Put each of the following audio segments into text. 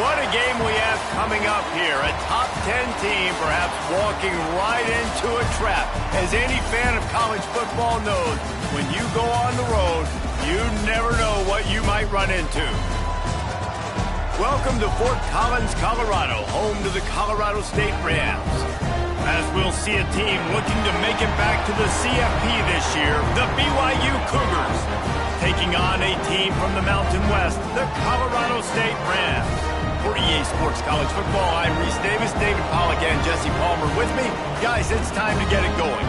What a game we have coming up here. A top 10 team perhaps walking right into a trap. As any fan of college football knows, when you go on the road, you never know what you might run into. Welcome to Fort Collins, Colorado, home to the Colorado State Rams. As we'll see a team looking to make it back to the CFP this year, the BYU Cougars, taking on a team from the Mountain West, the Colorado State Rams. For EA Sports College Football, I'm Reese Davis, David Pollack, and Jesse Palmer with me. Guys, it's time to get it going.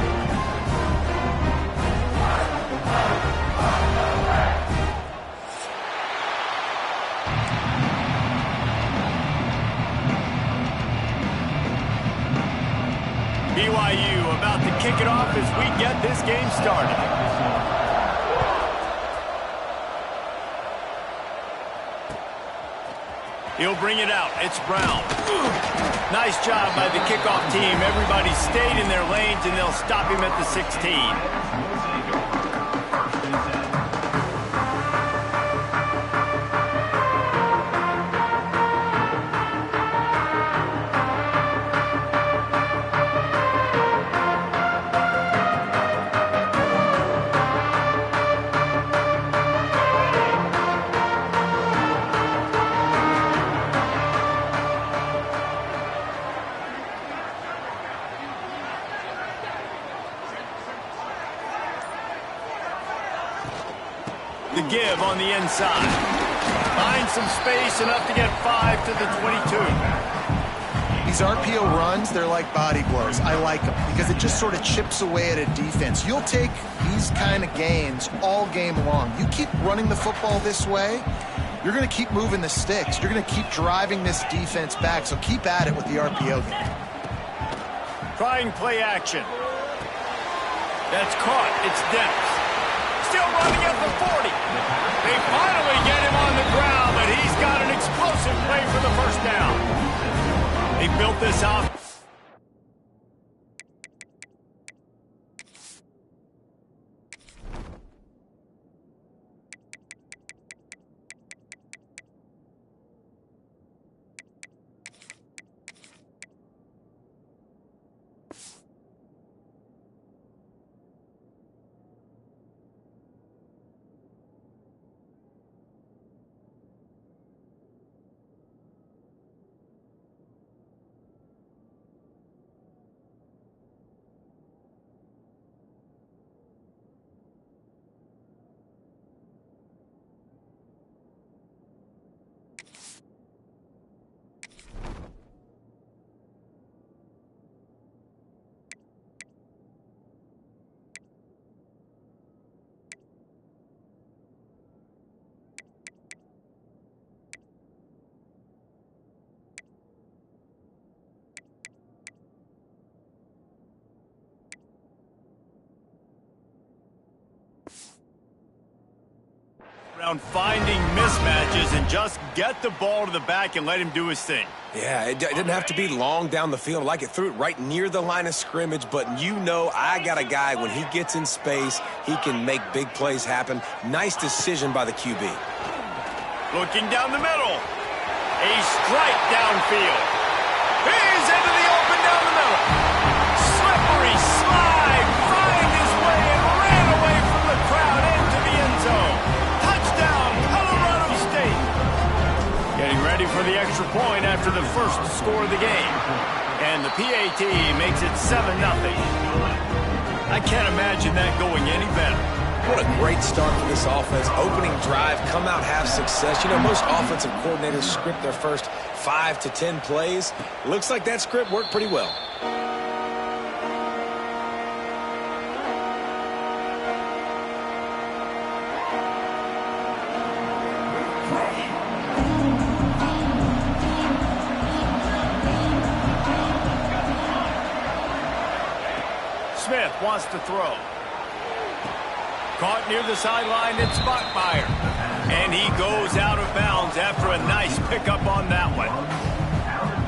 BYU about to kick it off as we get this game started. He'll bring it out. It's Brown. Nice job by the kickoff team. Everybody stayed in their lanes, and they'll stop him at the 16. The give on the inside. Find some space, enough to get 5 to the 22. These RPO runs, they're like body blows. I like them because it just sort of chips away at a defense. You'll take these kind of gains all game long. You keep running the football this way, you're going to keep moving the sticks. You're going to keep driving this defense back, so keep at it with the RPO game. Trying play action. That's caught. It's Dennis. Still running at the 40. They finally get him on the ground, but he's got an explosive play for the first down. They built this up. Around finding mismatches and just get the ball to the back and let him do his thing. Yeah, it didn't have to be long down the field. Like it threw it right near the line of scrimmage, but you know I got a guy, when he gets in space, he can make big plays happen. Nice decision by the QB. Looking down the middle. A strike downfield. He's into the open down the middle. Slippery slide. Find his way and ran away from the crowd into the end zone. Touchdown, Colorado State. Getting ready for the extra point after the first score of the game. And the PAT makes it 7-0. I can't imagine that going any better. What a great start for this offense. Opening drive, come out, have success. You know, most offensive coordinators script their first 5 to 10 plays. Looks like that script worked pretty well. Smith wants to throw. Caught near the sideline, it's Bachmeier. And he goes out of bounds after a nice pickup on that one.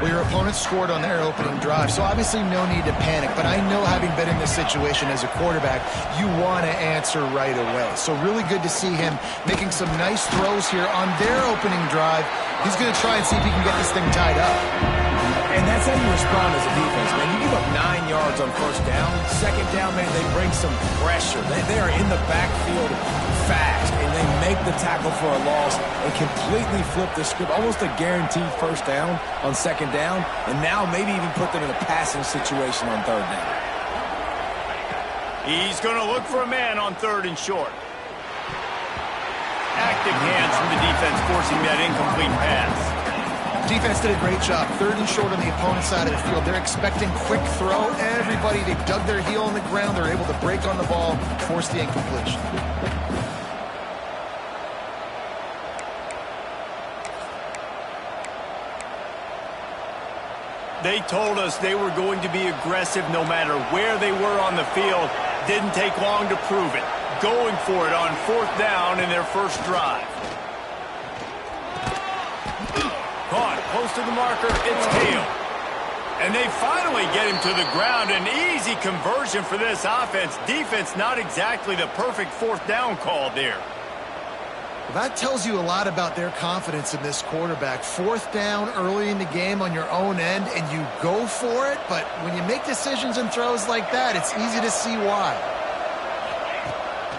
Well, your opponent scored on their opening drive, so obviously no need to panic. But I know, having been in this situation as a quarterback, you want to answer right away. So really good to see him making some nice throws here on their opening drive. He's going to try and see if he can get this thing tied up. And that's how you respond as a defense, man. You give up 9 yards on first down. Second down, man, they bring some pressure. They are in the backfield fast, and they make the tackle for a loss and completely flip the script. Almost a guaranteed first down on second down, and now maybe even put them in a passing situation on third down. He's going to look for a man on third and short. Active hands from the defense forcing that incomplete pass. Defense did a great job. Third and short on the opponent's side of the field. They're expecting quick throw. Everybody, they dug their heel on the ground. They're able to break on the ball, force the incompletion. They told us they were going to be aggressive no matter where they were on the field. Didn't take long to prove it. Going for it on fourth down in their first drive. Caught close to the marker. It's Hale. And they finally get him to the ground. An easy conversion for this offense. Defense, not exactly the perfect fourth down call there. Well, that tells you a lot about their confidence in this quarterback. Fourth down early in the game on your own end, and you go for it. But when you make decisions and throws like that, it's easy to see why.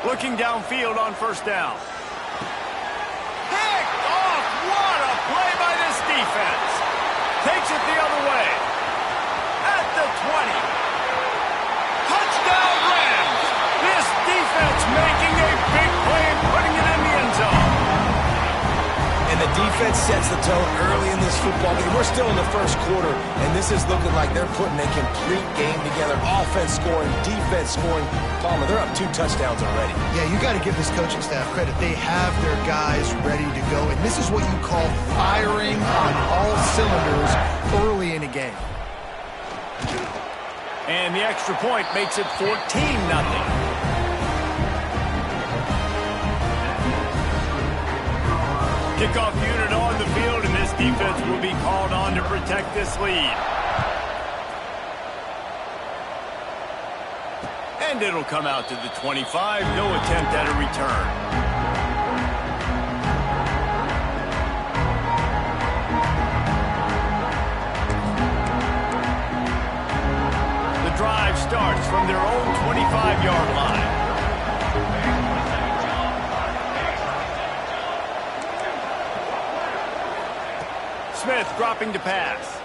Looking downfield on first down. Picked off. What a play by this defense. Takes it the other way. At the 20. Touchdown Rams. This defense making a big play and putting it in the end zone. And the defense sets the tone early in this football game. We're still in the first quarter, and this is looking like they're putting a complete game together. Offense scoring, defense scoring. Palmer, they're up 2 touchdowns already. Yeah, you got to give this coaching staff credit. They have their guys ready to go, and this is what you call firing on all cylinders early in a game. And the extra point makes it 14-0. Kickoff unit on the field, and this defense will be called on to protect this lead. And it'll come out to the 25. No attempt at a return. The drive starts from their own 25-yard line. Smith dropping to pass.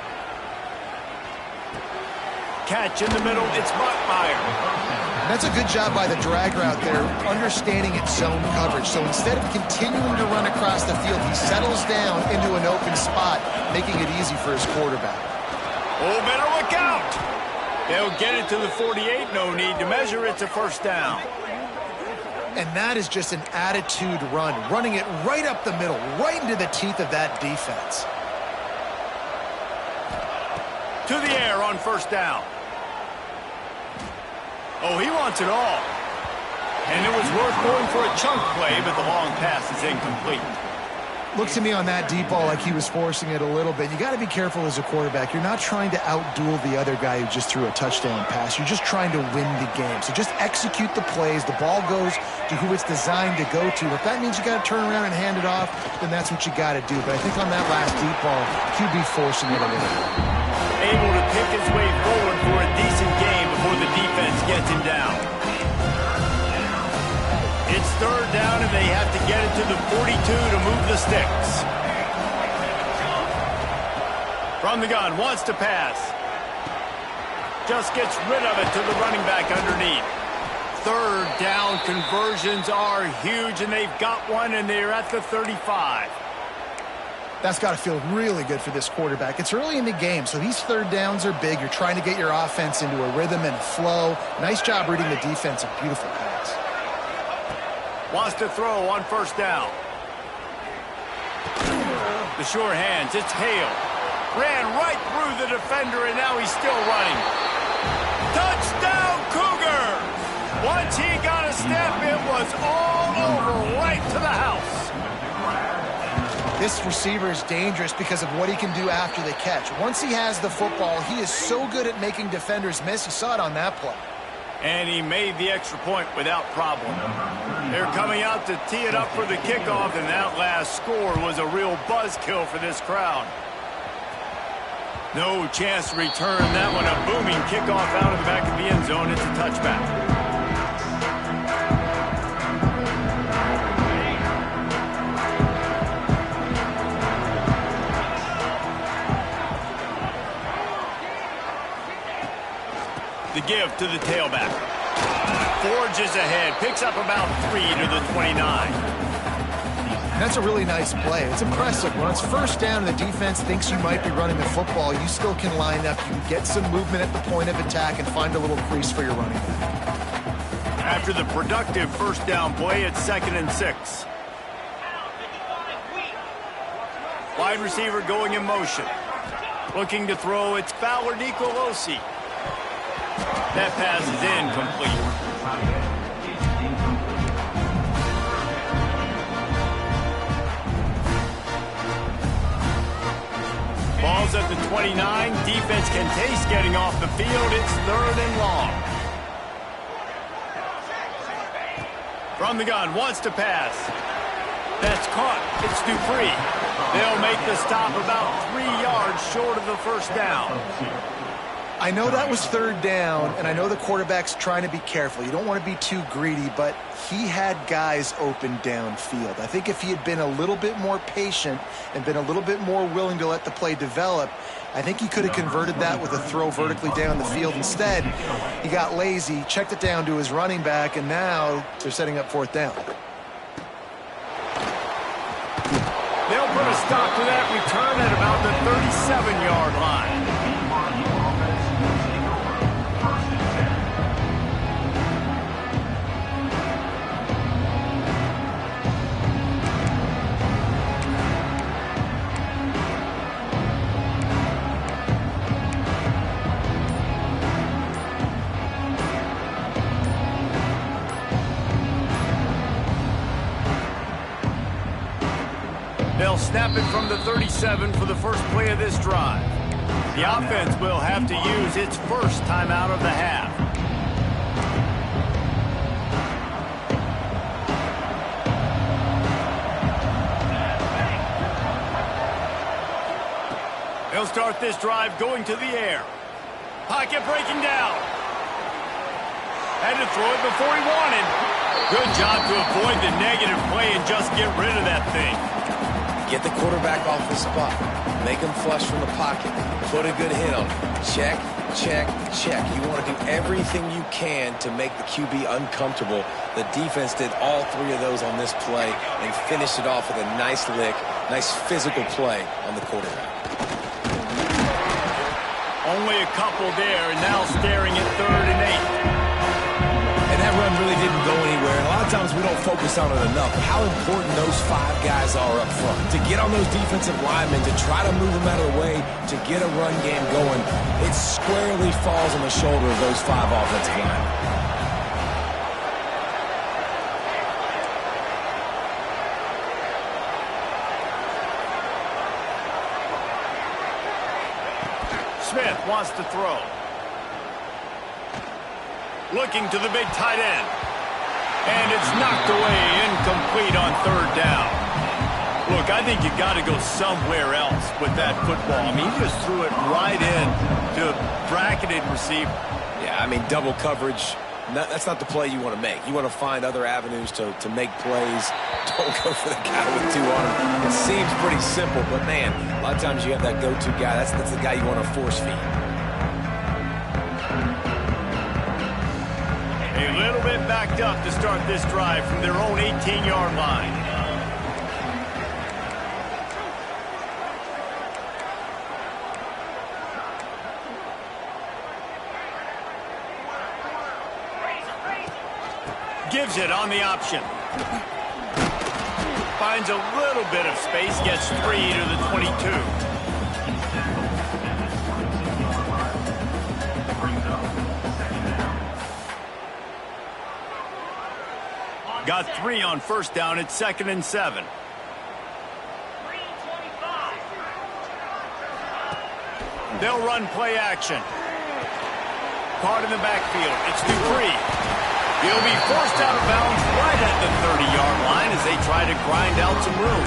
Catch in the middle. It's Bachmeier. That's a good job by the drag route there, understanding its zone coverage. So instead of continuing to run across the field, he settles down into an open spot, making it easy for his quarterback. Oh, better look out. They'll get it to the 48. No need to measure. It's a first down. And that is just an attitude run, running it right up the middle, right into the teeth of that defense. To the air on first down. Oh, he wants it all. And it was worth going for a chunk play, but the long pass is incomplete. Looks to me on that deep ball like he was forcing it a little bit. You got to be careful as a quarterback. You're not trying to outduel the other guy who just threw a touchdown pass. You're just trying to win the game. So just execute the plays. The ball goes to who it's designed to go to. If that means you got to turn around and hand it off, then that's what you got to do. But I think on that last deep ball, QB forcing it a little. Able to pick his way forward for a decent game before the defense gets him down. It's third down, and they have to get it to the 42 to move the sticks. From the gun, wants to pass. Just gets rid of it to the running back underneath. Third down conversions are huge, and they've got one, and they're at the 35. That's got to feel really good for this quarterback. It's early in the game, so these third downs are big. You're trying to get your offense into a rhythm and a flow. Nice job reading the defense. A beautiful pass. Wants to throw on first down. The sure hands, it's Hale. Ran right through the defender, and now he's still running. Touchdown, Cougars! Once he got a step, it was all over, right to the house. This receiver is dangerous because of what he can do after the catch. Once he has the football, he is so good at making defenders miss. You saw it on that play. And he made the extra point without problem. They're coming out to tee it up for the kickoff, and that last score was a real buzzkill for this crowd. No chance to return that one. A booming kickoff out of the back of the end zone. It's a touchback. The give to the tailback. Forges ahead. Picks up about 3 to the 29. That's a really nice play. It's impressive. When it's first down and the defense thinks you might be running the football, you still can line up. You can get some movement at the point of attack and find a little crease for your running back. After the productive first down play, it's 2nd and 6. Wide receiver going in motion. Looking to throw, it's Fowler Nicolosi. That pass is incomplete. Ball's at the 29. Defense can taste getting off the field. It's 3rd and long. From the gun, wants to pass. That's caught. It's Dupree. They'll make the stop about 3 yards short of the first down. I know that was 3rd down, and I know the quarterback's trying to be careful. You don't want to be too greedy, but he had guys open downfield. I think if he had been a little bit more patient and been a little bit more willing to let the play develop, I think he could have converted that with a throw vertically down the field. Instead, he got lazy, checked it down to his running back, and now they're setting up 4th down. They'll put a stop to that return at about the 37-yard line. They'll snap it from the 37 for the first play of this drive. The offense will have to use its first timeout of the half. They'll start this drive going to the air. Pocket breaking down. Had to throw it before he wanted. Good job to avoid the negative play and just get rid of that thing. Get the quarterback off the spot. Make him flush from the pocket. Put a good hit on him. Check, check, check. You want to do everything you can to make the QB uncomfortable. The defense did all 3 of those on this play and finished it off with a nice lick, nice physical play on the quarterback. Only a couple there, and now staring at 3rd and 8. And that run really didn't go anywhere. And a lot of times we don't focus on it enough. How important those 5 guys are up front. To get on those defensive linemen, to try to move them out of the way, to get a run game going, it squarely falls on the shoulder of those 5 offensive linemen. Smith wants to throw. Looking to the big tight end. And it's knocked away, incomplete on 3rd down. Look, I think you got to go somewhere else with that football. I mean, he just threw it right in to a bracketed receiver. Yeah, I mean, double coverage, that's not the play you want to make. You want to find other avenues to make plays. Don't go for the guy with 2 on him. It seems pretty simple, but, man, a lot of times you have that go-to guy. That's the guy you want to force feed. A little bit backed up to start this drive from their own 18-yard line. Gives it on the option. Finds a little bit of space, gets 3 to the 22. Got 3 on first down. It's 2nd and 7. They'll run play action. Caught in the backfield. It's Dupree. He'll be forced out of bounds right at the 30-yard line as they try to grind out some room.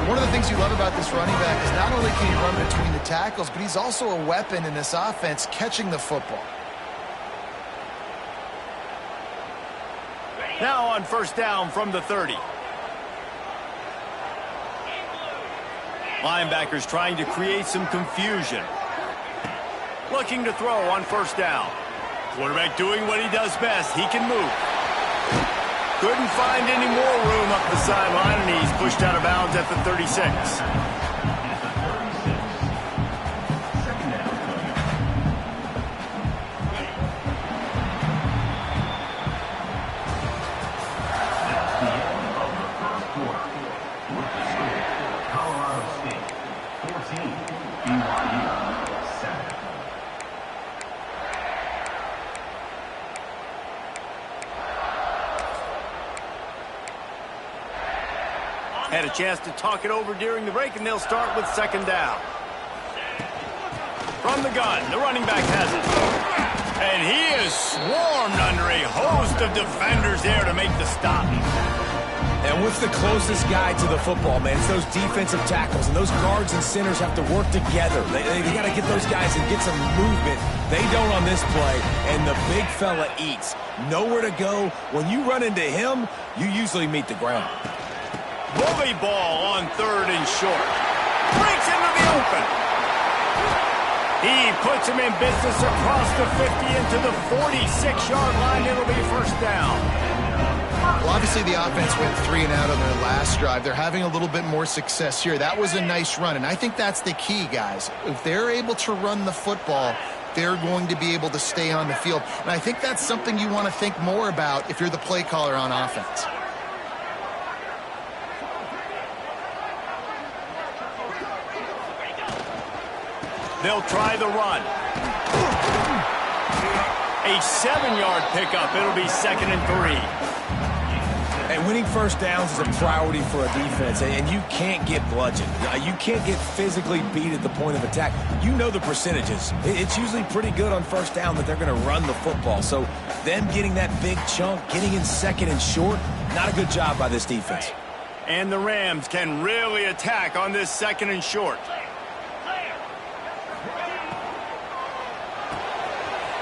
One of the things you love about this running back is not only can he run between the tackles, but he's also a weapon in this offense catching the football. Now on first down from the 30. Linebackers trying to create some confusion. Looking to throw on first down. Quarterback doing what he does best. He can move. Couldn't find any more room up the sideline, and he's pushed out of bounds at the 36. Had a chance to talk it over during the break, and they'll start with second down. From the gun, the running back has it. And he is swarmed under a host of defenders there to make the stop. And what's the closest guy to the football, man? It's those defensive tackles, and those guards and centers have to work together. They got to get those guys and get some movement. They don't on this play, and the big fella eats. Nowhere to go. When you run into him, you usually meet the ground. Bully ball on third and short. Breaks into the open. He puts him in business across the 50 into the 46-yard line. It'll be first down. Well, obviously the offense went 3 and out on their last drive. They're having a little bit more success here. That was a nice run, and I think that's the key, guys. If they're able to run the football, they're going to be able to stay on the field. And I think that's something you want to think more about if you're the play caller on offense. They'll try the run. A 7-yard pickup. It'll be 2nd and 3. And winning first downs is a priority for a defense, and you can't get bludgeoned. You can't get physically beat at the point of attack. You know the percentages. It's usually pretty good on first down that they're going to run the football. So them getting that big chunk, getting in 2nd and short, not a good job by this defense. And the Rams can really attack on this 2nd and short.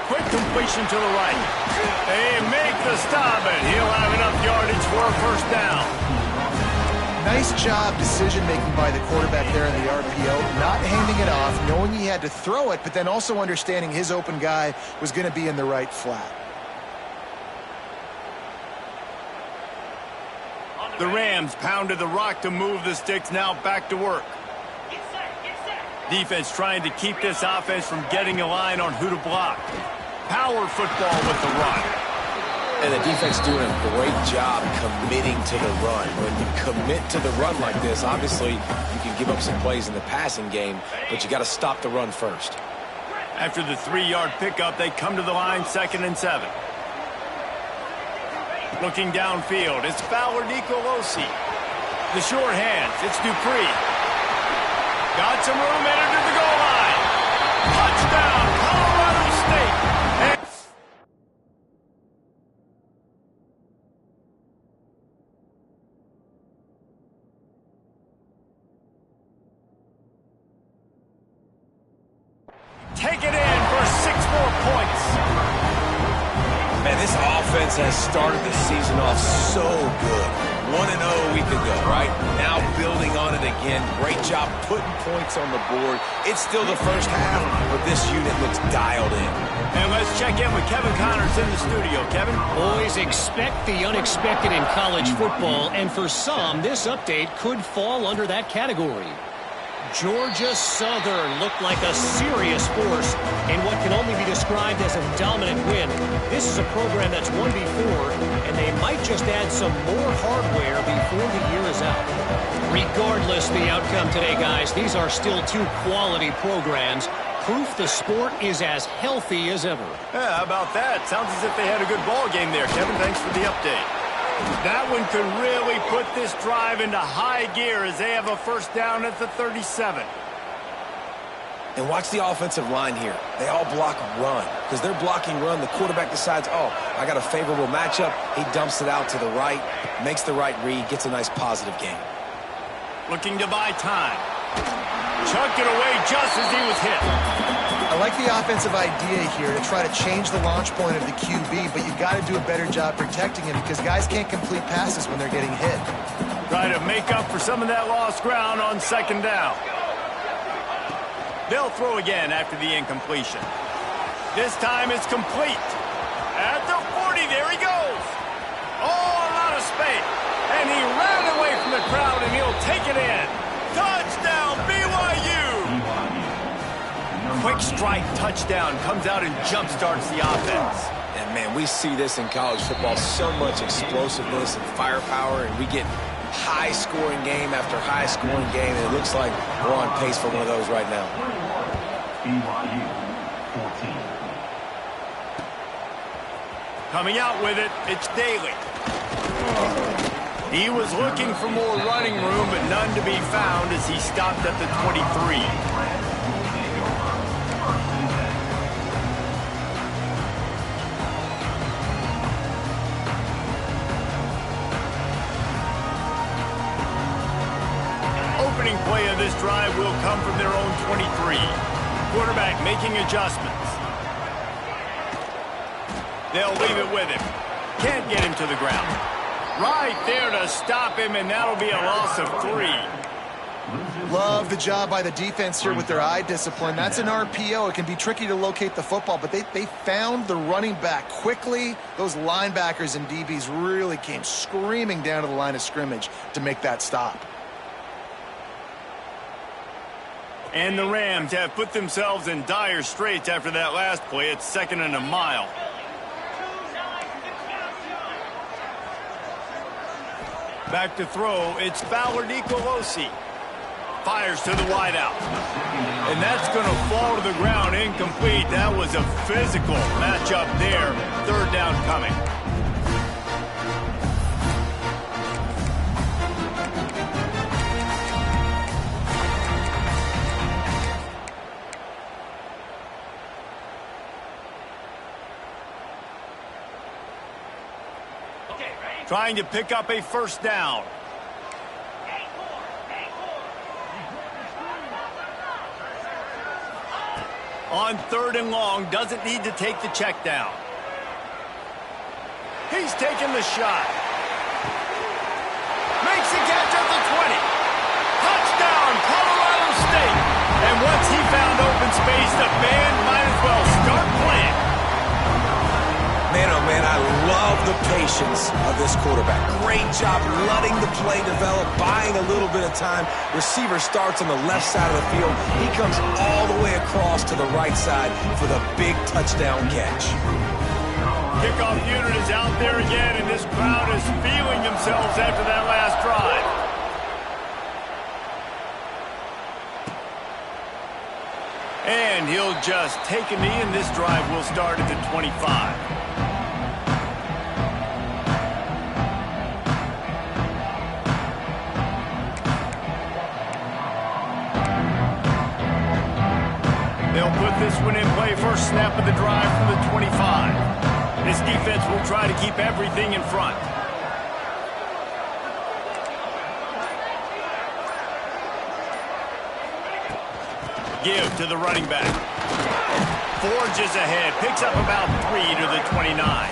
Quick completion to the right. They make the stop, and he'll have enough yardage for a first down. Nice job decision-making by the quarterback there in the RPO, not handing it off, knowing he had to throw it, but then also understanding his open guy was going to be in the right flat. The Rams pounded the rock to move the sticks, now back to work. Defense trying to keep this offense from getting a line on who to block. Power football with the run. And the defense doing a great job committing to the run. When you commit to the run like this, obviously you can give up some plays in the passing game, but you got to stop the run first. After the 3-yard pickup, they come to the line 2nd and 7. Looking downfield, it's Fowler Nicolosi. The short hands, it's Dupree. Got some room headed to the goal line. Touchdown, Colorado State. Take it in for 6 more points. Man, this offense has started the season off so good. 1-0 a week ago, right? Now building on it again. Great job putting points on the board. It's still the first half, but this unit looks dialed in. And let's check in with Kevin Connors in the studio. Kevin? Boys, expect the unexpected in college football, and for some, this update could fall under that category. Georgia Southern looked like a serious force in what can only be described as a dominant win. This is a program that's won before, and they might just add some more hardware before the year is out. Regardless the outcome today, guys, these are still 2 quality programs. Proof the sport is as healthy as ever. Yeah, how about that? Sounds as if they had a good ball game there, Kevin. Thanks for the update. That one could really put this drive into high gear as they have a first down at the 37. And watch the offensive line here. They all block run. Because they're blocking run, the quarterback decides, oh, I got a favorable matchup. He dumps it out to the right, makes the right read, gets a nice positive gain. Looking to buy time. Chucked it away just as he was hit. I like the offensive idea here to try to change the launch point of the QB, but you got to do a better job protecting him because guys can't complete passes when they're getting hit. Try to make up for some of that lost ground on second down. They'll throw again after the incompletion. This time it's complete. At the 40, there he goes. Oh, a lot of space. And he ran away from the crowd, and he'll take it in. Touchdown, BYU! Quick strike touchdown comes out and jump-starts the offense. And, man, we see this in college football, so much explosiveness and firepower, and we get high-scoring game after high-scoring game, and it looks like we're on pace for one of those right now. BYU 14. Coming out with it, it's Daly. He was looking for more running room, but none to be found as he stopped at the 23. Opening play of this drive will come from their own 23. Quarterback making adjustments. They'll leave it with him. Can't get him to the ground. Right there to stop him, and that'll be a loss of 3. Love the job by the defense here with their eye discipline. That's an RPO. It can be tricky to locate the football, but they found the running back quickly. Those linebackers and DBs really came screaming down to the line of scrimmage to make that stop. And the Rams have put themselves in dire straits after that last play. It's 2nd and a mile. Back to throw, it's Ballard Nicolosi. Fires to the wideout. And that's going to fall to the ground incomplete. That was a physical matchup there. 3rd down coming. Trying to pick up a 1st down. On 3rd and long, doesn't need to take the check down. He's taking the shot. Makes the catch at the 20. Touchdown, Colorado State. And once he found open space, the band might as well start playing. Man, oh man, I love the patience of this quarterback. Great job letting the play develop, buying a little bit of time. Receiver starts on the left side of the field. He comes all the way across to the right side for the big touchdown catch. Kickoff unit is out there again, and this crowd is feeling themselves after that last drive. And he'll just take a knee, and this drive will start at the 25. They'll put this one in play. First snap of the drive from the 25. This defense will try to keep everything in front. Give to the running back. Forges ahead. Picks up about 3 to the 29.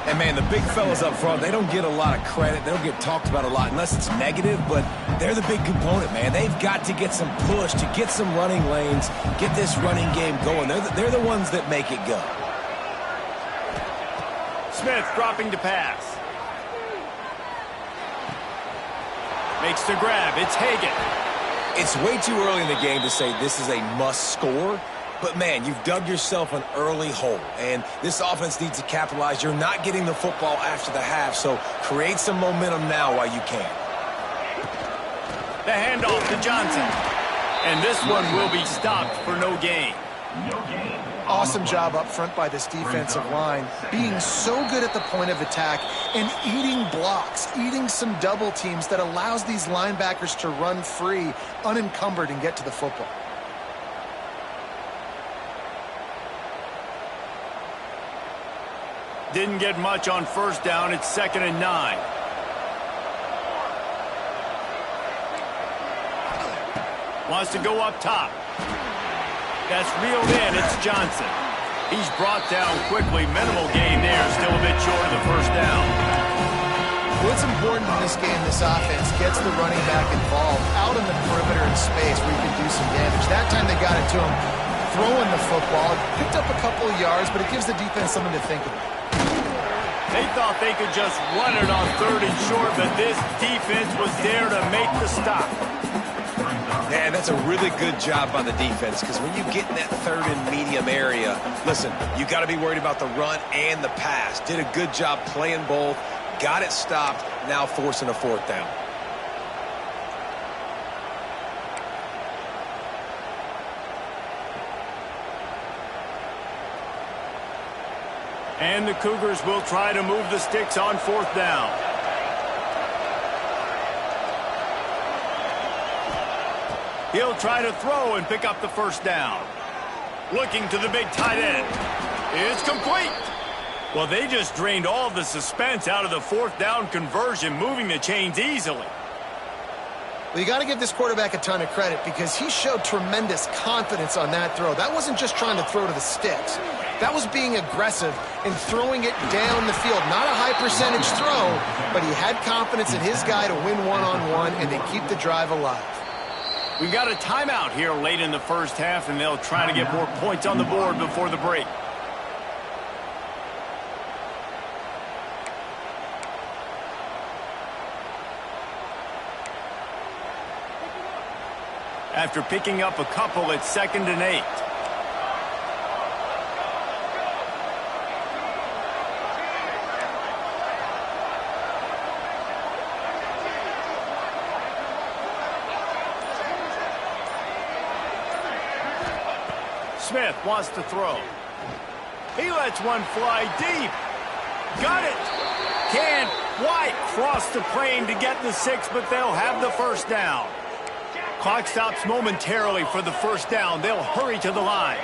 And, man, the big fellas up front, they don't get a lot of credit. They don't get talked about a lot unless it's negative, but they're the big component, man. They've got to get some push, to get some running lanes, get this running game going. They're the ones that make it go. Smith dropping to pass. Makes the grab. It's Hagan. It's way too early in the game to say this is a must score. But, man, you've dug yourself an early hole, and this offense needs to capitalize. You're not getting the football after the half, so create some momentum now while you can. The handoff to Johnson. And this one will be stopped for no gain. Awesome job up front by this defensive line, being so good at the point of attack and eating blocks, eating some double teams that allows these linebackers to run free, unencumbered, and get to the football. Didn't get much on first down. It's 2nd and 9. Wants to go up top. That's reeled in. It's Johnson. He's brought down quickly. Minimal gain there. Still a bit short of the first down. What's important in this game, this offense, gets the running back involved out in the perimeter in space where you can do some damage. That time they got it to him throwing the football. Picked up a couple of yards, but it gives the defense something to think about. They thought they could just run it on 3rd and short, but this defense was there to make the stop. Man, that's a really good job by the defense, because when you get in that 3rd and medium area, listen, you got to be worried about the run and the pass. Did a good job playing both, got it stopped, now forcing a 4th down. And the Cougars will try to move the sticks on 4th down. He'll try to throw and pick up the first down. Looking to the big tight end. It's complete. Well, they just drained all the suspense out of the 4th down conversion, moving the chains easily. Well, you got to give this quarterback a ton of credit because he showed tremendous confidence on that throw. That wasn't just trying to throw to the sticks. That was being aggressive and throwing it down the field. Not a high percentage throw, but he had confidence in his guy to win one-on-one and to keep the drive alive. We've got a timeout here late in the first half, and they'll try to get more points on the board before the break. After picking up a couple, it's 2nd and 8. Smith wants to throw. He lets one fly deep. Got it. Can't quite cross the plane to get the 6, but they'll have the first down. Clock stops momentarily for the first down. They'll hurry to the line.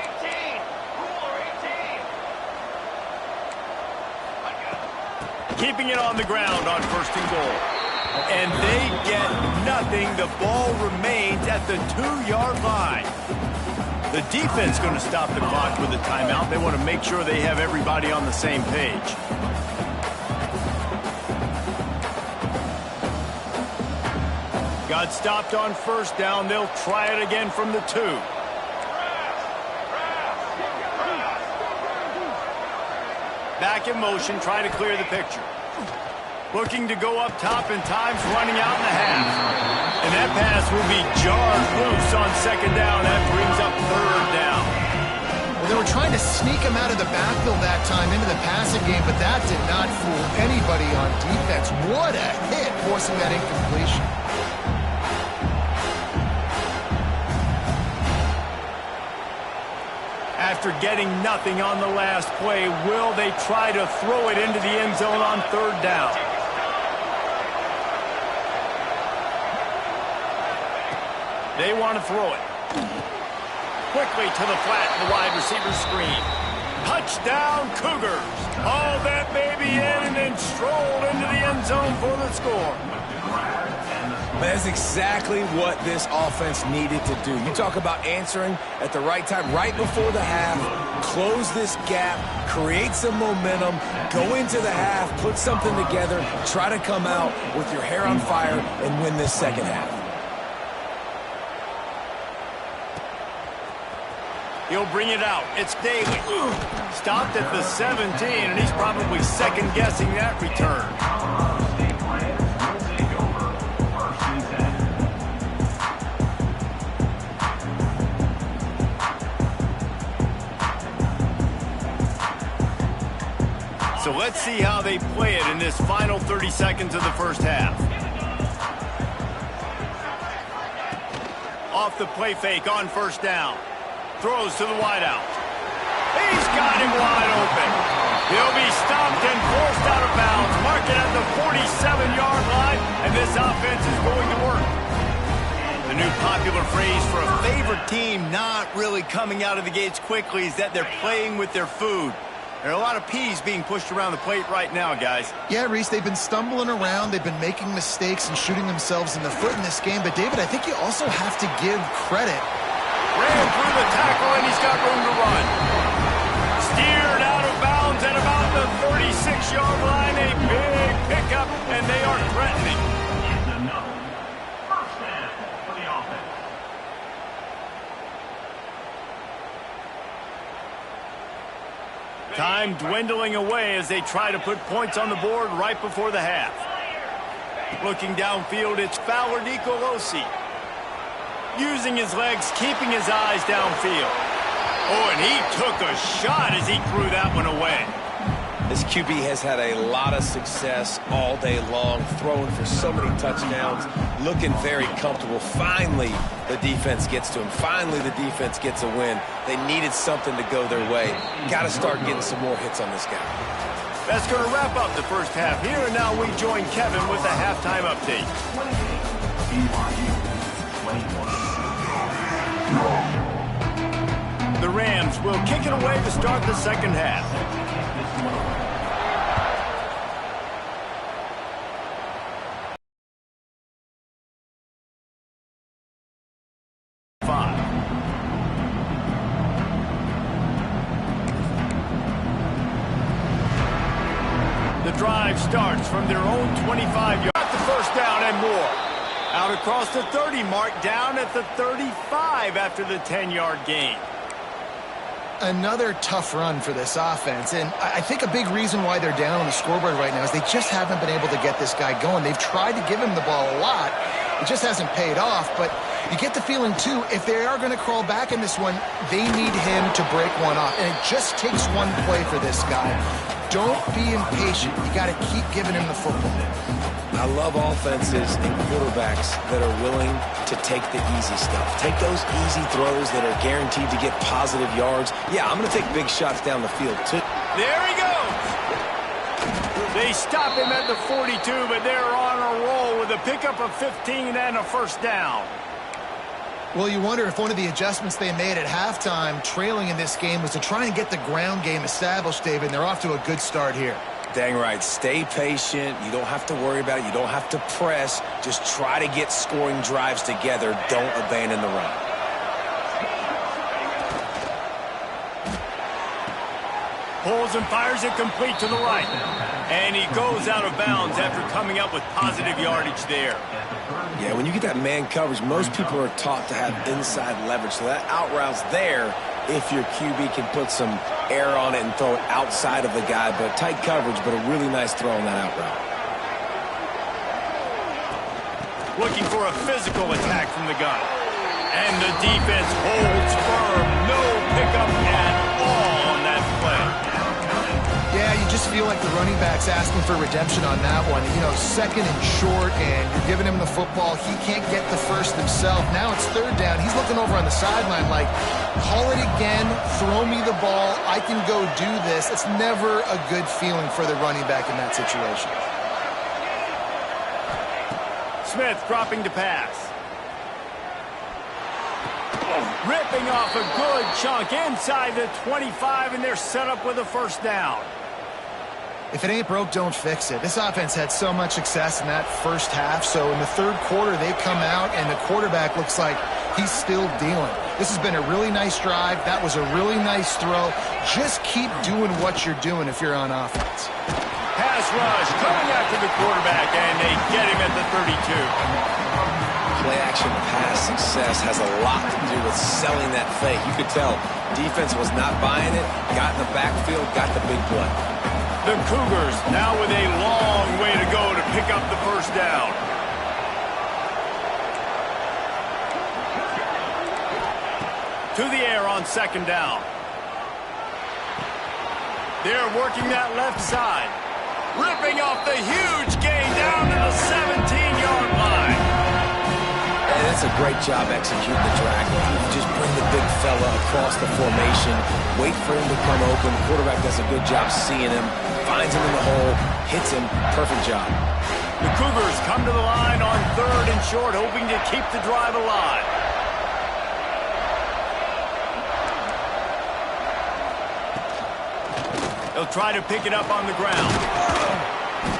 Keeping it on the ground on 1st and goal. And they get nothing. The ball remains at the 2-yard line. The defense going to stop the clock with a timeout. They want to make sure they have everybody on the same page. Got stopped on first down. They'll try it again from the 2. Back in motion, try to clear the picture. Looking to go up top, and time's running out in the half. And that pass will be jarred loose on 2nd down. That brings up 3rd down. Well, they were trying to sneak him out of the backfield that time into the passing game, but that did not fool anybody on defense. What a hit, forcing that incompletion. After getting nothing on the last play, will they try to throw it into the end zone on 3rd down? They want to throw it. Quickly to the flat, the wide receiver screen. Touchdown, Cougars. Hauled that baby in and then strolled into the end zone for the score. That's exactly what this offense needed to do. You talk about answering at the right time, right before the half, close this gap, create some momentum, go into the half, put something together, try to come out with your hair on fire and win this 2nd half. He'll bring it out. It's Daly. Stopped at the 17, and he's probably second-guessing that return. So let's see how they play it in this final 30 seconds of the first half. Off the play fake on first down. Throws to the wideout. He's got him wide open. He'll be stopped and forced out of bounds. Mark it at the 47-yard line, and this offense is going to work. The new popular phrase for a favorite team not really coming out of the gates quickly is that they're playing with their food. There are a lot of P's being pushed around the plate right now, guys. Yeah, Reese, they've been stumbling around. They've been making mistakes and shooting themselves in the foot in this game. But, David, I think you also have to give credit. Ran through the tackle, and he's got room to run. Steered out of bounds at about the 36-yard line. A big pickup, and they are threatening. It's another first down for the offense. Time dwindling away as they try to put points on the board right before the half. Looking downfield, it's Fowler Nicolosi. Using his legs, keeping his eyes downfield. Oh, and he took a shot as he threw that one away. This QB has had a lot of success all day long, throwing for so many touchdowns, looking very comfortable. Finally, the defense gets to him. Finally, the defense gets a win. They needed something to go their way. Got to start getting some more hits on this guy. That's going to wrap up the first half here, and now we join Kevin with the halftime update. 28, BYU 21. The Rams will kick it away to start the second half. The drive starts from their own 25-yard. Got the first down and more. Out across the 30 mark, down at the 35 after the 10-yard gain. Another tough run for this offense, and I think a big reason why they're down on the scoreboard right now is they just haven't been able to get this guy going. They've tried to give him the ball a lot. It just hasn't paid off, but you get the feeling, too, if they are going to crawl back in this one, they need him to break one off, and it just takes one play for this guy. Don't be impatient. You got to keep giving him the football. I love offenses and quarterbacks that are willing to take the easy stuff. Take those easy throws that are guaranteed to get positive yards. Yeah, I'm going to take big shots down the field, too. There he goes. They stop him at the 42, but they're on a roll with a pickup of 15 and a first down. Well, you wonder if one of the adjustments they made at halftime, trailing in this game, was to try and get the ground game established, David, and they're off to a good start here. Dang right. Stay patient. You don't have to worry about it. You don't have to press. Just try to get scoring drives together. Don't abandon the run. Pulls and fires it complete to the right. And he goes out of bounds after coming up with positive yardage there. Yeah, when you get that man coverage, most people are taught to have inside leverage. So that out route's there if your QB can put some air on it and throw it outside of the guy. But tight coverage, but a really nice throw on that out route. Looking for a physical attack from the gun. And the defense holds firm. No pickup at all on that play. Yeah, you just feel like the running back's asking for redemption on that one. You know, second and short, and you're giving him the football. He can't get the first himself. Now it's third down. He's looking over on the sideline like, call it again, throw me the ball, I can go do this. It's never a good feeling for the running back in that situation. Smith dropping to pass. Ripping off a good chunk inside the 25, and they're set up with a first down. If it ain't broke, don't fix it. This offense had so much success in that first half, so in the third quarter, they come out, and the quarterback looks like he's still dealing. This has been a really nice drive. That was a really nice throw. Just keep doing what you're doing if you're on offense. Pass rush coming after the quarterback, and they get him at the 32. Play-action pass success has a lot to do with selling that fake. You could tell defense was not buying it, got in the backfield, got the big play. The Cougars now with a long way to go to pick up the first down. To the air on second down. They're working that left side. Ripping off the huge gain down to the 17-yard line. And it's a great job executing the drag route. Just bring the big fella across the formation, wait for him to come open. The quarterback does a good job seeing him, finds him in the hole, hits him. Perfect job. The Cougars come to the line on third and short, hoping to keep the drive alive. They'll They'll try to pick it up on the ground.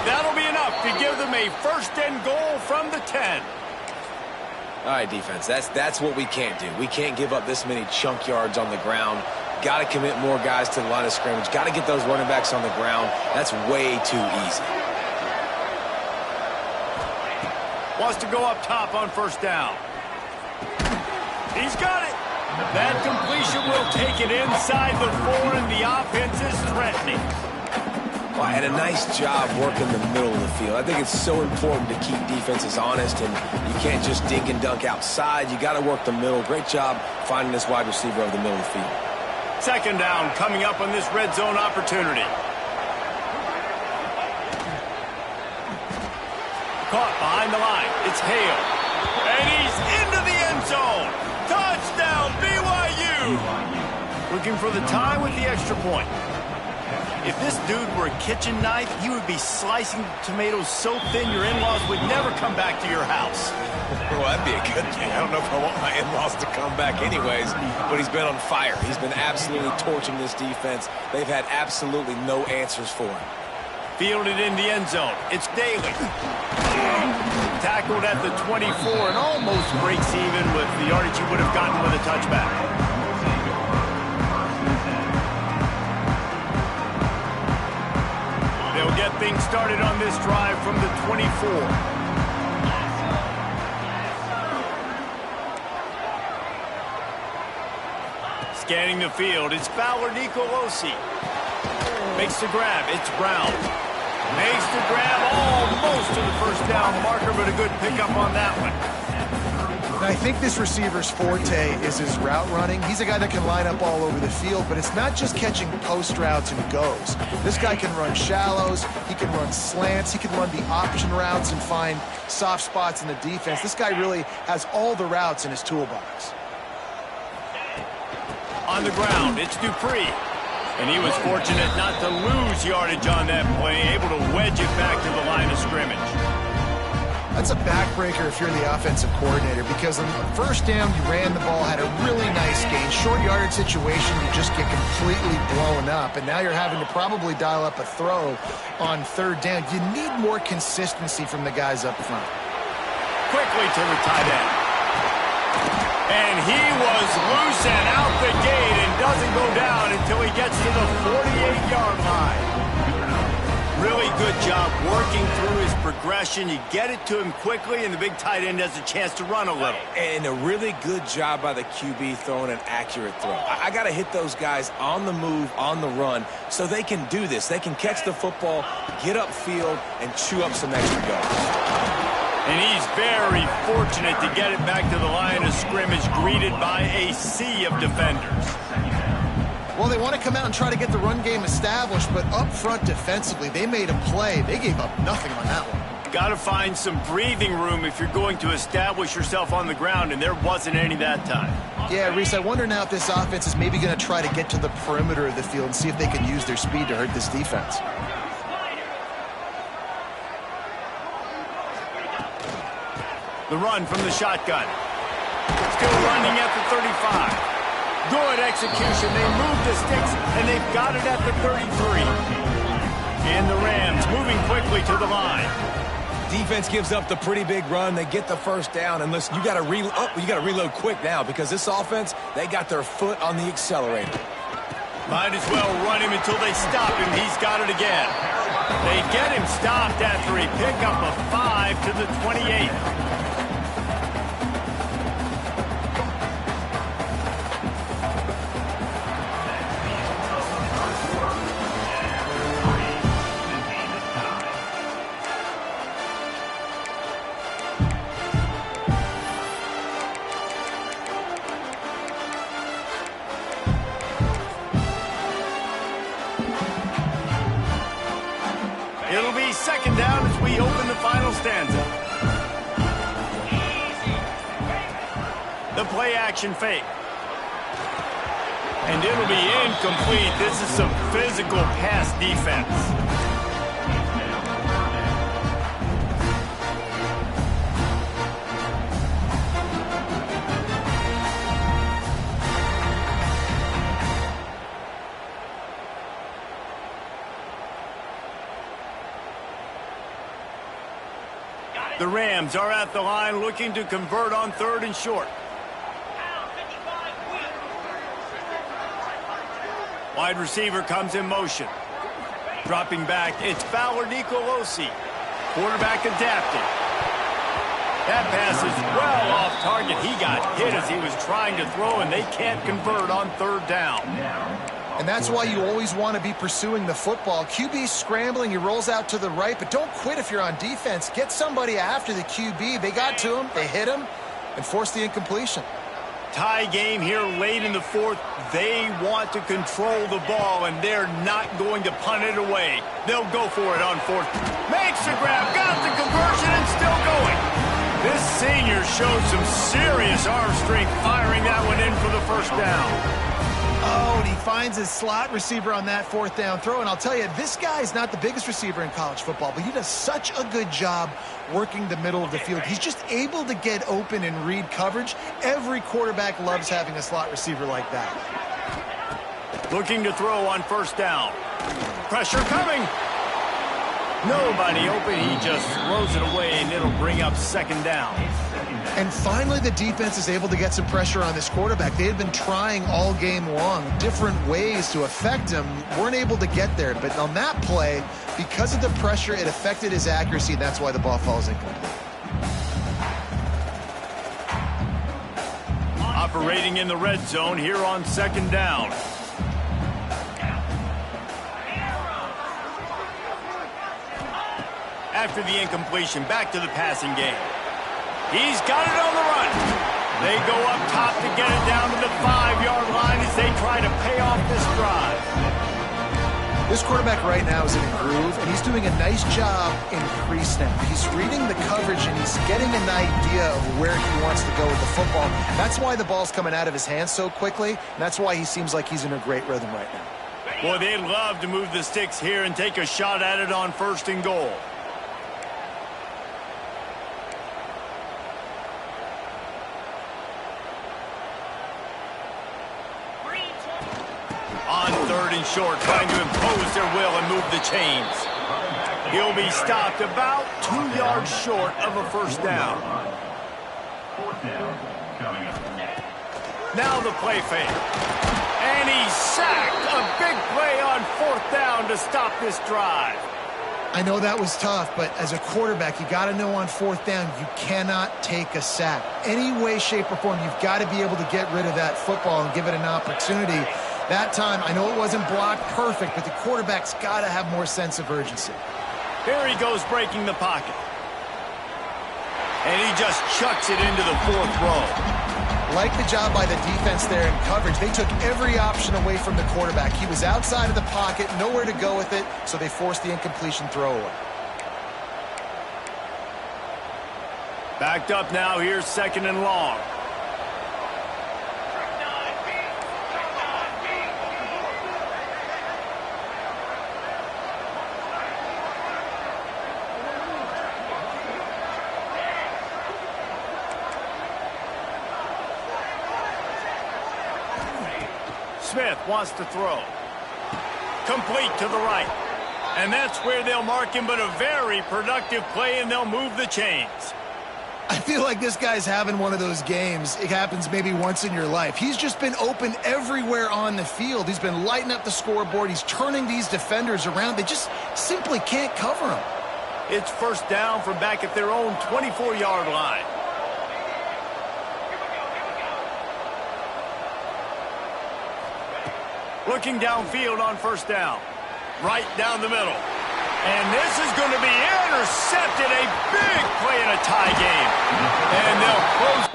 That'll be enough to give them a first and goal from the 10. All right, defense, that's what we can't do. We can't give up this many chunk yards on the ground. Got to commit more guys to the line of scrimmage. Got to get those running backs on the ground. That's way too easy. Wants to go up top on first down. He's got it. That completion will take it inside the 4, and the offense is threatening. Well, and a nice job working the middle of the field. I think it's so important to keep defenses honest, and you can't just dink and dunk outside. You got to work the middle. Great job finding this wide receiver over the middle of the field. Second down coming up on this red zone opportunity. Caught behind the line. It's Hale. And he's into the end zone. Touchdown, BYU. Looking for the tie with the extra point. If this dude were a kitchen knife, he would be slicing tomatoes so thin your in-laws would never come back to your house. Well, that'd be a good thing. I don't know if I want my in-laws to come back anyways, but he's been on fire. He's been absolutely torching this defense. They've had absolutely no answers for him. Fielded in the end zone. It's Daly. Tackled at the 24 and almost breaks even with the yardage he would have gotten with a touchback. They'll get things started on this drive from the 24. Scanning the field, it's Fowler Nicolosi. Makes the grab, it's Brown. Makes the grab almost to the first down marker, but a good pickup on that one. I think this receiver's forte is his route running. He's a guy that can line up all over the field, but it's not just catching post routes and goes. This guy can run shallows, he can run slants, he can run the option routes and find soft spots in the defense. This guy really has all the routes in his toolbox. On the ground, it's Dupree. And he was fortunate not to lose yardage on that play, able to wedge it back to the line of scrimmage. That's a backbreaker if you're the offensive coordinator, because on the first down, you ran the ball, had a really nice gain. Short yardage situation, you just get completely blown up, and now you're having to probably dial up a throw on third down. You need more consistency from the guys up front. Quickly to the tight end. And he was loose and out the gate and doesn't go down until he gets to the 48-yard line. Really good job working through his progression. You get it to him quickly, and the big tight end has a chance to run a little. And a really good job by the QB throwing an accurate throw. I got to hit those guys on the move, on the run, so they can do this. They can catch the football, get upfield, and chew up some extra yards. And he's very fortunate to get it back to the line of scrimmage, greeted by a sea of defenders. Well, they want to come out and try to get the run game established, but up front defensively, they made a play. They gave up nothing on that one. Got to find some breathing room if you're going to establish yourself on the ground, and there wasn't any that time. Yeah, Reese, I wonder now if this offense is maybe going to try to get to the perimeter of the field and see if they can use their speed to hurt this defense. The run from the shotgun. Still running at the 35. Good execution. They move the sticks, and they've got it at the 33. And the Rams moving quickly to the line. Defense gives up the pretty big run. They get the first down. And listen, you got to reload quick now, because this offense, they got their foot on the accelerator. Might as well run him until they stop him. He's got it again. They get him stopped after a pickup of 5 to the 28. It'll be second down as we open the final stanza. The play action fake. And it'll be incomplete. This is some physical pass defense. The Rams are at the line looking to convert on 3rd and short. Wide receiver comes in motion. Dropping back, it's Fowler Nicolosi. Quarterback adapted. That pass is well off target. He got hit as he was trying to throw, and they can't convert on 3rd down. And that's why you always want to be pursuing the football. QB scrambling, he rolls out to the right, but don't quit if you're on defense. Get somebody after the QB. They got to him, they hit him, and forced the incompletion. Tie game here late in the 4th. They want to control the ball, and they're not going to punt it away. They'll go for it on 4th. Makes the grab, got the conversion, and still going. This senior showed some serious arm strength firing that one in for the 1st down. Oh, and he finds his slot receiver on that 4th down throw. And I'll tell you, this guy's not the biggest receiver in college football, but he does such a good job working the middle of the field. He's just able to get open and read coverage. Every quarterback loves having a slot receiver like that. Looking to throw on 1st down. Pressure coming. Nobody open. He just throws it away, and it'll bring up 2nd down. And finally, the defense is able to get some pressure on this quarterback. They had been trying all game long different ways to affect him. Weren't able to get there. But on that play, because of the pressure, it affected his accuracy. And that's why the ball falls incomplete. Operating in the red zone here on 2nd down. After the incompletion, back to the passing game. He's got it on the run. They go up top to get it down to the 5-yard line as they try to pay off this drive. This quarterback right now is in a groove, and he's doing a nice job in pre-snap. He's reading the coverage, and he's getting an idea of where he wants to go with the football. That's why the ball's coming out of his hands so quickly, and that's why he seems like he's in a great rhythm right now. Boy, they'd love to move the sticks here and take a shot at it on 1st and goal. On 3rd and short, trying to impose their will and move the chains. He'll be stopped about 2 yards short of a 1st down. 4th down coming up. Now the play fake. And he's sacked. A big play on 4th down to stop this drive. I know that was tough, but as a quarterback, you got to know on 4th down, you cannot take a sack. Any way, shape, or form, you've got to be able to get rid of that football and give it an opportunity. That time, I know it wasn't blocked perfect, but the quarterback's got to have more sense of urgency. Here he goes breaking the pocket. And he just chucks it into the 4th row. Like the job by the defense there in coverage. They took every option away from the quarterback. He was outside of the pocket, nowhere to go with it, so they forced the incompletion throwaway. Backed up now, here's 2nd and long. Smith wants to throw. Complete to the right. And that's where they'll mark him, but a very productive play, and they'll move the chains. I feel like this guy's having one of those games. It happens maybe once in your life. He's just been open everywhere on the field. He's been lighting up the scoreboard. He's turning these defenders around. They just simply can't cover him. It's 1st down from back at their own 24-yard line. Looking downfield on 1st down. Right down the middle. And this is going to be intercepted. A big play in a tie game. And they'll close.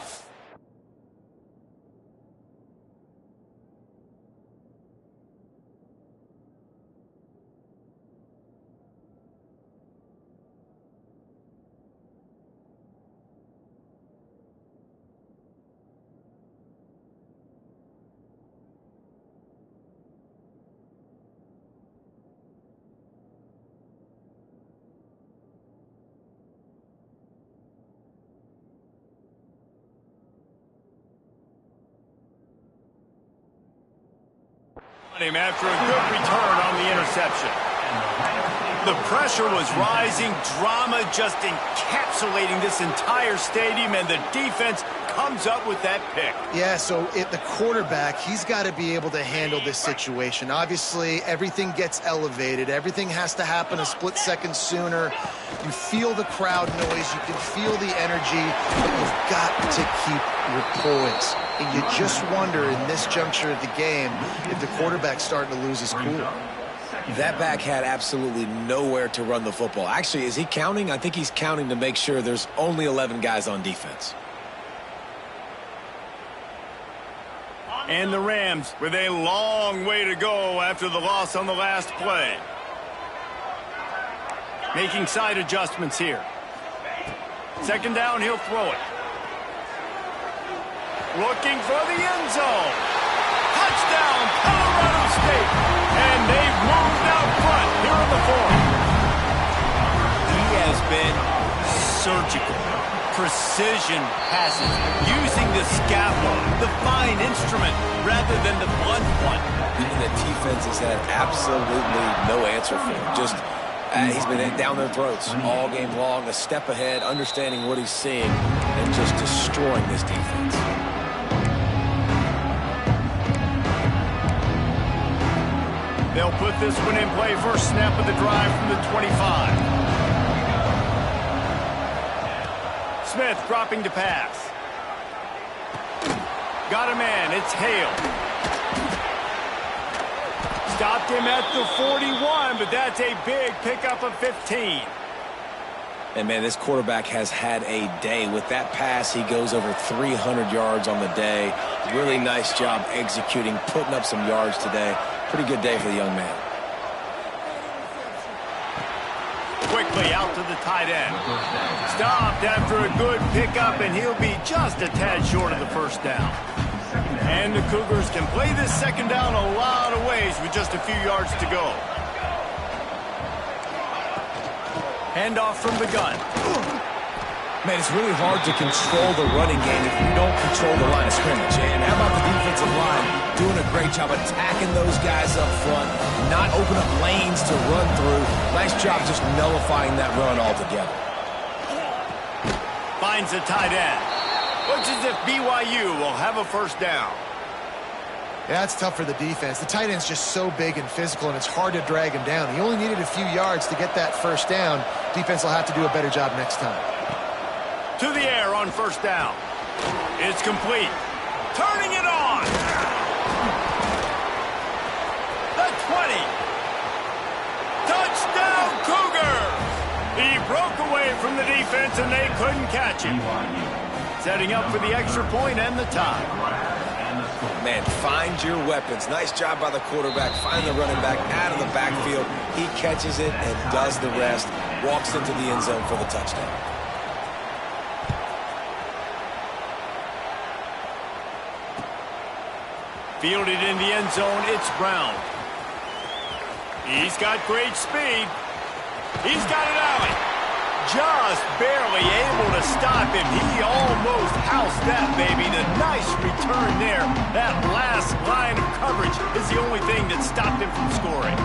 Him after a good return on the interception. The pressure was rising, drama just encapsulating this entire stadium, and the defense comes up with that pick. Yeah, so the quarterback, he's got to be able to handle this situation. Obviously, everything gets elevated. Everything has to happen a split second sooner. You feel the crowd noise. You can feel the energy, but you've got to keep your poise. And you just wonder in this juncture of the game if the quarterback's starting to lose his cool. That back had absolutely nowhere to run the football. Actually, is he counting? I think he's counting to make sure there's only 11 guys on defense. And the Rams with a long way to go after the loss on the last play. Making side adjustments here. Second down, he'll throw it. Looking for the end zone. Touchdown, Colorado State. And they've moved out front here in the fourth. He has been surgical. Precision passes, using the scalpel, the fine instrument, rather than the blunt one. And the defense has had absolutely no answer for him. Just, he's been down their throats all game long, a step ahead, understanding what he's seeing, and just destroying this defense. They'll put this one in play, first snap of the drive from the 25. Smith dropping to pass. Got a man, it's Hale. Stopped him at the 41, but that's a big pickup of 15. And, man, this quarterback has had a day. With that pass, he goes over 300 yards on the day. Really nice job executing, putting up some yards today. Pretty good day for the young man. Quickly out to the tight end. Stopped after a good pickup, and he'll be just a tad short of the first down. And the Cougars can play this second down a lot of ways with just a few yards to go. Handoff from the gun. Man, it's really hard to control the running game if you don't control the line of scrimmage. And how about the defensive line doing a great job attacking those guys up front, not open up lanes to run through. Nice job just nullifying that run altogether. Finds the tight end. Looks as if BYU will have a first down. Yeah, it's tough for the defense. The tight end's just so big and physical, and it's hard to drag him down. He only needed a few yards to get that first down. Defense will have to do a better job next time. To the air on first down. It's complete. Turning it on. The 20. Touchdown, Cougars. He broke away from the defense, and they couldn't catch him. Setting up for the extra point and the tie. Man, find your weapons. Nice job by the quarterback. Find the running back out of the backfield. He catches it and does the rest. Walks into the end zone for the touchdown. Fielded in the end zone, it's Brown. He's got great speed. He's got it alley. Just barely able to stop him. He almost housed that baby. The nice return there. That last line of coverage is the only thing that stopped him from scoring.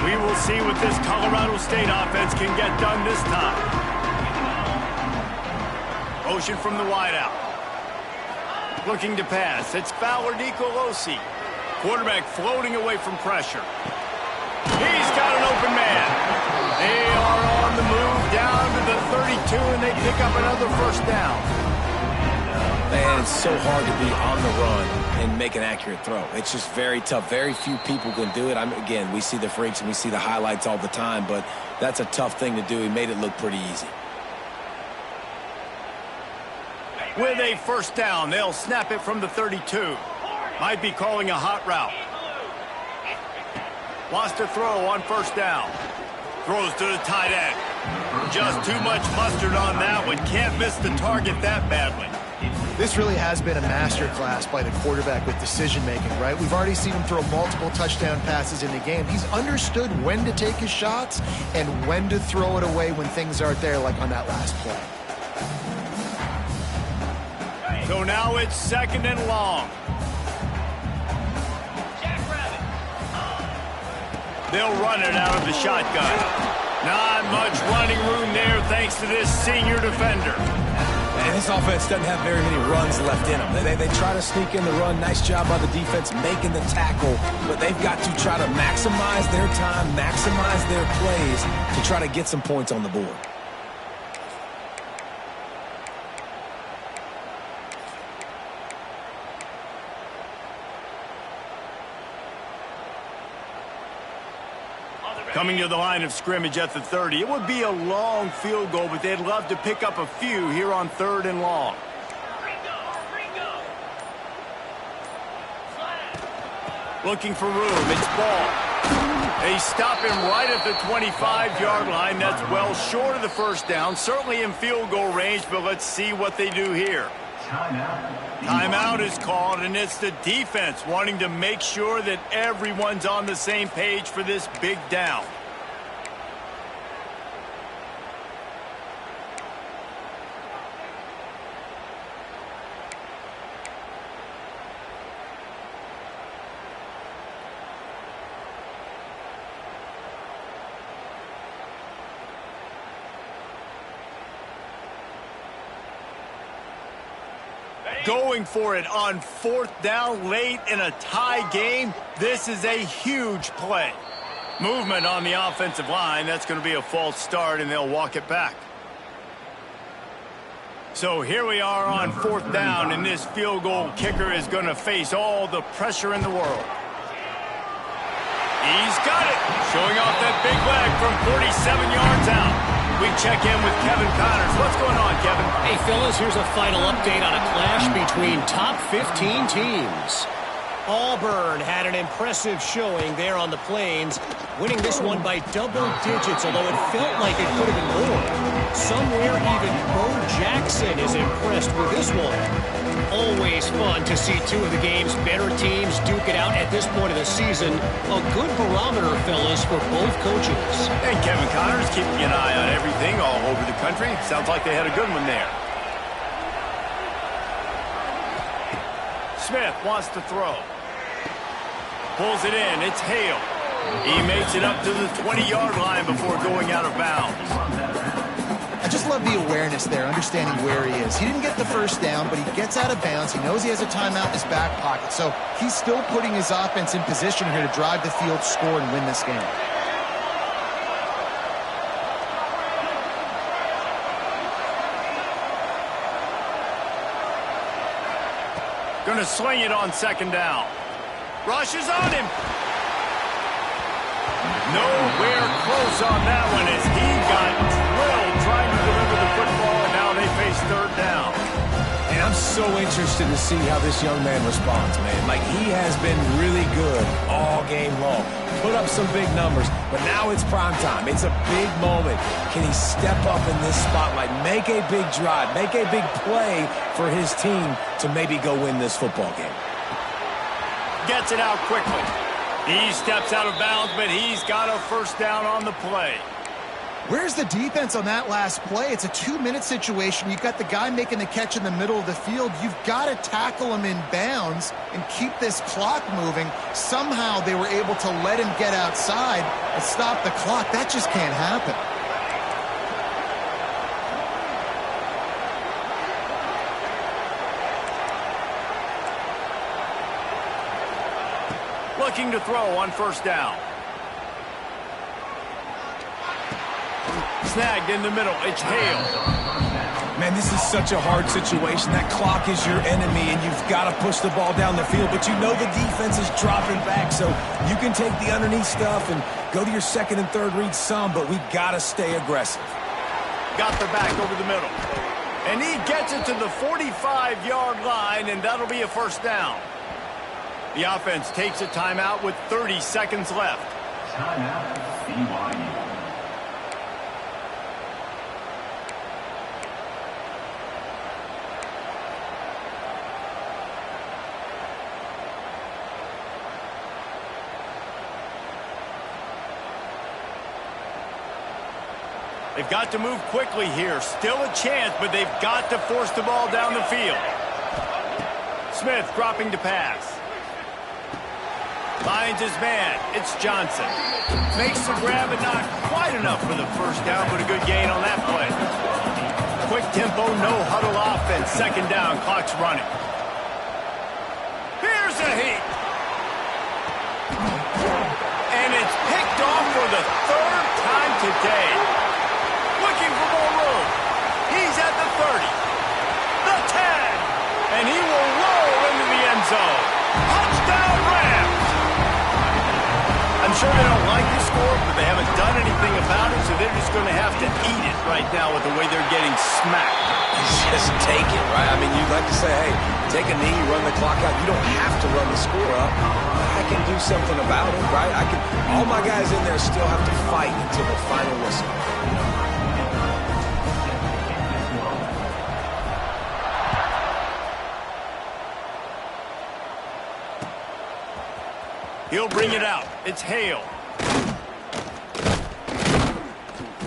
We will see what this Colorado State offense can get done this time. Motion from the wideout. Looking to pass. It's Fowler Nicolosi. Quarterback floating away from pressure. He's got an open man. They are on the move down to the 32, and they pick up another first down. Man, it's so hard to be on the run and make an accurate throw. It's just very tough. Very few people can do it. Again, we see the freaks and we see the highlights all the time, but that's a tough thing to do. He made it look pretty easy. With a first down, they'll snap it from the 32. Might be calling a hot route. Lost a throw on first down. Throws to the tight end. Just too much mustard on that one. Can't miss the target that badly. This really has been a masterclass by the quarterback with decision-making, right? We've already seen him throw multiple touchdown passes in the game. He's understood when to take his shots and when to throw it away when things aren't there, like on that last play. So now it's 2nd and long. They'll run it out of the shotgun. Not much running room there thanks to this senior defender. And this offense doesn't have very many runs left in them. They try to sneak in the run. Nice job by the defense making the tackle. But they've got to try to maximize their time, maximize their plays to try to get some points on the board. Coming to the line of scrimmage at the 30. It would be a long field goal, but they'd love to pick up a few here on 3rd and long. Looking for room. It's ball. They stop him right at the 25-yard line. That's well short of the first down. Certainly in field goal range, but let's see what they do here. Timeout is called, and it's the defense wanting to make sure that everyone's on the same page for this big down. Going for it on 4th down late in a tie game. This is a huge play. Movement on the offensive line. That's going to be a false start, and they'll walk it back. So here we are on 4th down, and this field goal kicker is going to face all the pressure in the world. He's got it. Showing off that big leg from 47 yards out. We check in with Kevin Connors. What's going on, Kevin? Hey, fellas, here's a final update on a clash between top 15 teams. Auburn had an impressive showing there on the Plains, winning this one by double digits, although it felt like it could have been more. Somewhere even Bo Jackson is impressed with this one. Always fun to see two of the game's better teams duke it out at this point of the season. A good barometer, fellas, for both coaches. And Kevin Connors keeping an eye on everything all over the country. Sounds like they had a good one there. Smith wants to throw. Pulls it in. It's Hale. He makes it up to the 20-yard line before going out of bounds. I just love the awareness there, understanding where he is. He didn't get the first down, but he gets out of bounds. He knows he has a timeout in his back pocket. So he's still putting his offense in position here to drive the field, score, and win this game. Going to swing it on 2nd down. Rushes on him. Nowhere close on that one as he got drilled trying to deliver the football, and now they face 3rd down. And I'm so interested to see how this young man responds, man. Like, he has been really good all game long. Put up some big numbers, but now it's prime time. It's a big moment. Can he step up in this spotlight, make a big drive, make a big play for his team to maybe go win this football game? Gets it out quickly. He steps out of bounds, but he's got a first down on the play. Where's the defense on that last play? It's a 2-minute situation. You've got the guy making the catch in the middle of the field. You've got to tackle him in bounds and keep this clock moving. Somehow they were able to let him get outside and stop the clock. That just can't happen. Looking to throw on 1st down. Snagged in the middle. It's Hale. Man, this is such a hard situation. That clock is your enemy, and you've got to push the ball down the field. But you know the defense is dropping back, so you can take the underneath stuff and go to your 2nd and 3rd read some, but we got to stay aggressive. Got the back over the middle. And he gets it to the 45-yard line, and that'll be a first down. The offense takes a timeout with 30 seconds left. Timeout, BYU. They've got to move quickly here. Still a chance, but they've got to force the ball down the field. Smith dropping to pass. Finds his man. It's Johnson. Makes the grab, but not quite enough for the first down, but a good gain on that play. Quick tempo, no huddle offense. Second down, clock's running. Here's a heat. And it's picked off for the third time today. Looking for more room. He's at the 30. The 10. And he will roll into the end zone. Touchdown Rams. I'm sure they don't like the score, but they haven't done anything about it, so they're just going to have to eat it right now with the way they're getting smacked. Just take it, right? I mean, you'd like to say, hey, take a knee, run the clock out. You don't have to run the score up. I can do something about it, right? All my guys in there still have to fight until the final whistle. He'll bring it out. It's Hale.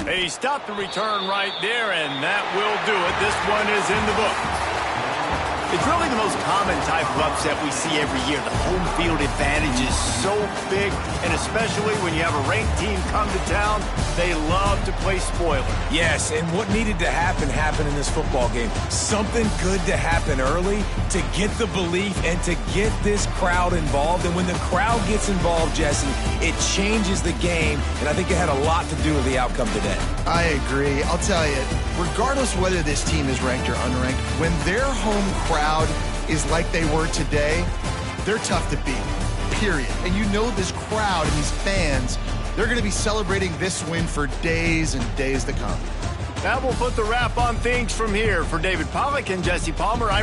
He stopped the return right there, and that will do it. This one is in the book. It's really the most common type of upset we see every year. The home field advantage is so big, and especially when you have a ranked team come to town, they love to play spoiler. Yes, and what needed to happen happened in this football game. Something good to happen early to get the belief and to get this crowd involved. And when the crowd gets involved, Jesse, it changes the game, and I think it had a lot to do with the outcome today. I agree. I'll tell you, regardless whether this team is ranked or unranked, when their home crowd is like they were today, they're tough to beat, period. And you know this crowd and these fans, they're going to be celebrating this win for days and days to come. That will put the wrap on things from here. For David Pollack and Jesse Palmer, I'm